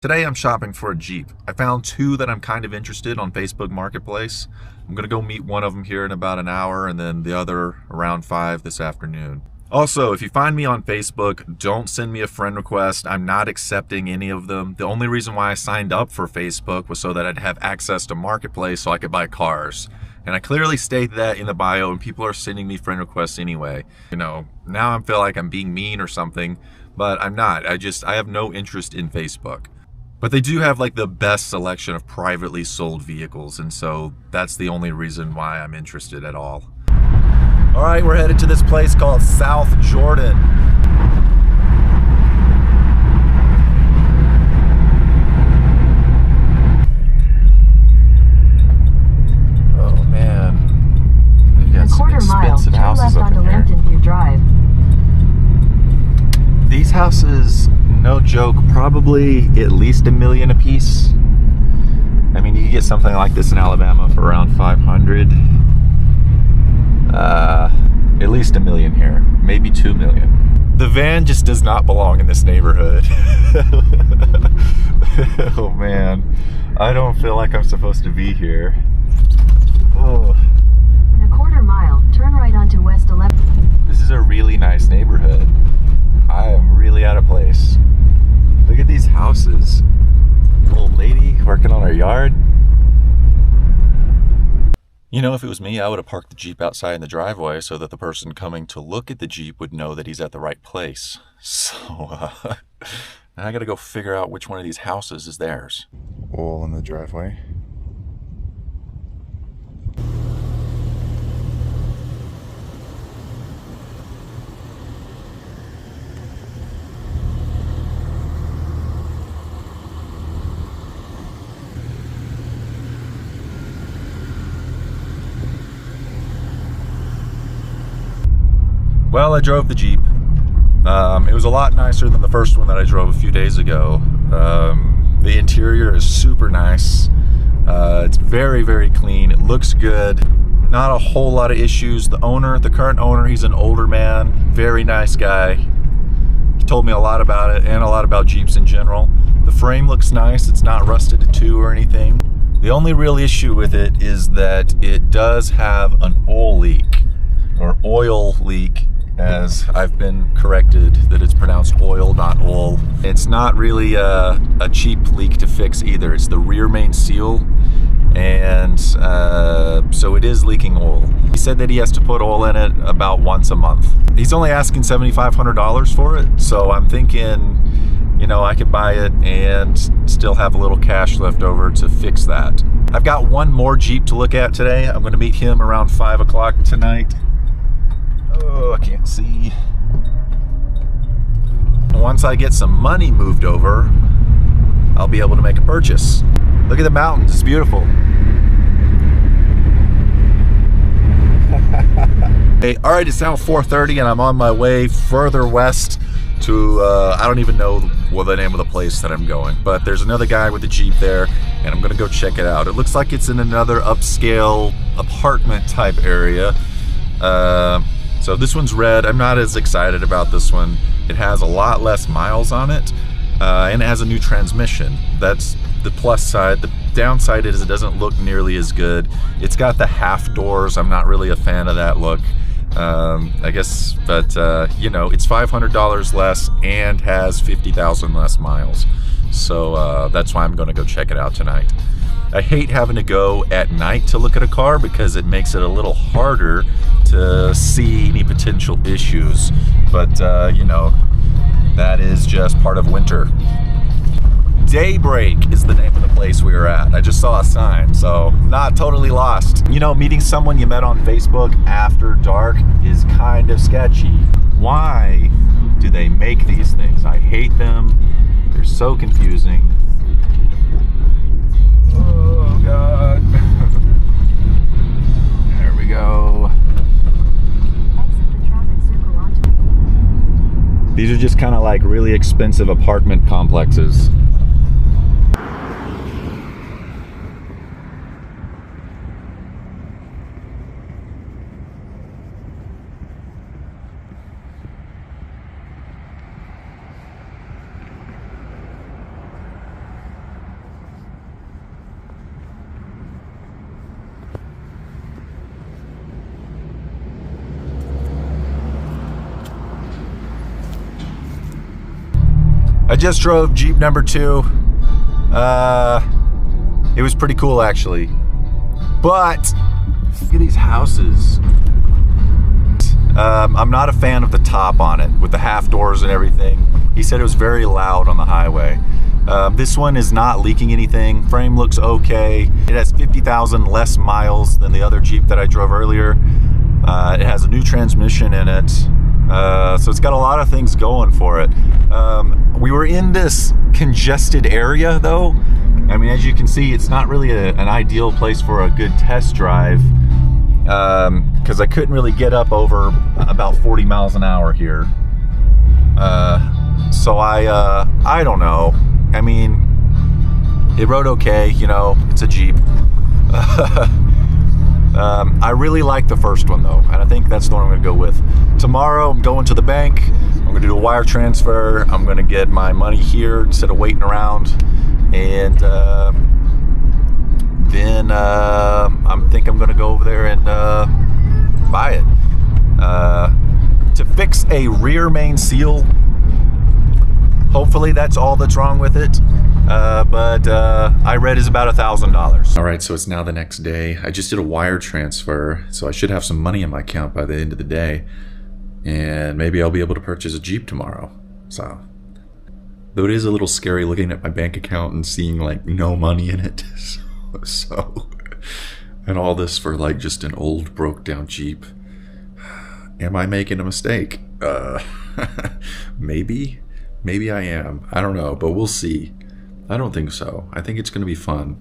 Today I'm shopping for a Jeep. I found two that I'm kind of interested on Facebook Marketplace. I'm gonna go meet one of them here in about an hour and then the other around 5 this afternoon. Also, if you find me on Facebook, don't send me a friend request. I'm not accepting any of them. The only reason why I signed up for Facebook was so that I'd have access to Marketplace so I could buy cars. And I clearly state that in the bio and people are sending me friend requests anyway. You know, now I feel like I'm being mean or something, but I'm not. I have no interest in Facebook. But they do have like the best selection of privately sold vehicles, and so that's the only reason why I'm interested at all. All right, we're headed to this place called South Jordan. Oh man, they got some expensive houses up in here. View Drive. These houses, no joke, probably at least $1 million a piece. I mean, you can get something like this in Alabama for around 500. At least $1 million here, maybe 2 million. The van just does not belong in this neighborhood. Oh man, I don't feel like I'm supposed to be here. Oh. In a quarter mile, turn right onto West 11. This is a really nice neighborhood. I am really out of place. Look at these houses. Old lady working on her yard. You know, if it was me, I would have parked the Jeep outside in the driveway so that the person coming to look at the Jeep would know that he's at the right place. So, now I gotta go figure out which one of these houses is theirs. Oil in the driveway. Well, I drove the Jeep. It was a lot nicer than the first one that I drove a few days ago. The interior is super nice. It's very, very clean. It looks good. Not a whole lot of issues. The current owner, he's an older man, very nice guy. He told me a lot about it and a lot about Jeeps in general. The frame looks nice. It's not rusted to 2 or anything. The only real issue with it is that it does have an oil leak, or oil leak, as I've been corrected that it's pronounced oil, not oil. It's not really a cheap leak to fix either. It's the rear main seal, and so it is leaking oil. He said that he has to put oil in it about once a month. He's only asking $7,500 for it, so I'm thinking, you know, I could buy it and still have a little cash left over to fix that. I've got one more Jeep to look at today. I'm going to meet him around 5 o'clock tonight. Oh, I can't see. Once I get some money moved over, I'll be able to make a purchase. Look at the mountains, it's beautiful. Hey, all right, it's now 4:30 and I'm on my way further west to, I don't even know what the name of the place that I'm going, but there's another guy with a Jeep there and I'm gonna go check it out. It looks like it's in another upscale apartment type area. So this one's red. I'm not as excited about this one. It has a lot less miles on it, and it has a new transmission. That's the plus side. The downside is it doesn't look nearly as good. It's got the half doors. I'm not really a fan of that look, I guess, but you know, it's $500 less and has 50,000 less miles. So that's why I'm gonna go check it out tonight. I hate having to go at night to look at a car because it makes it a little harder to see any potential issues. But, you know, that is just part of winter. Daybreak is the name of the place we were at. I just saw a sign, so not totally lost. You know, meeting someone you met on Facebook after dark is kind of sketchy. Why do they make these things? I hate them. They're so confusing. Oh God. There we go. These are just kind of like really expensive apartment complexes. I just drove Jeep number 2. It was pretty cool actually. But look at these houses. I'm not a fan of the top on it with the half doors and everything. He said it was very loud on the highway. This one is not leaking anything. Frame looks okay. It has 50,000 less miles than the other Jeep that I drove earlier. It has a new transmission in it. So it's got a lot of things going for it. We were in this congested area though. I mean, as you can see, it's not really an ideal place for a good test drive, because I couldn't really get up over about 40 miles an hour here. So I don't know. I mean, it rode okay, you know, it's a Jeep. I really like the first one though, and I think that's the one I'm gonna go with. Tomorrow I'm going to the bank. I'm gonna do a wire transfer. I'm gonna get my money here instead of waiting around. And then I think I'm gonna go over there and buy it. To fix a rear main seal, hopefully that's all that's wrong with it. But I read is about $1,000. All right, so it's now the next day. I just did a wire transfer, so I should have some money in my account by the end of the day. And maybe I'll be able to purchase a Jeep tomorrow. So, though it is a little scary looking at my bank account and seeing like no money in it. So and all this for like just an old broke down Jeep. Am I making a mistake? Maybe I am. I don't know, but we'll see. I don't think so. I think it's going to be fun.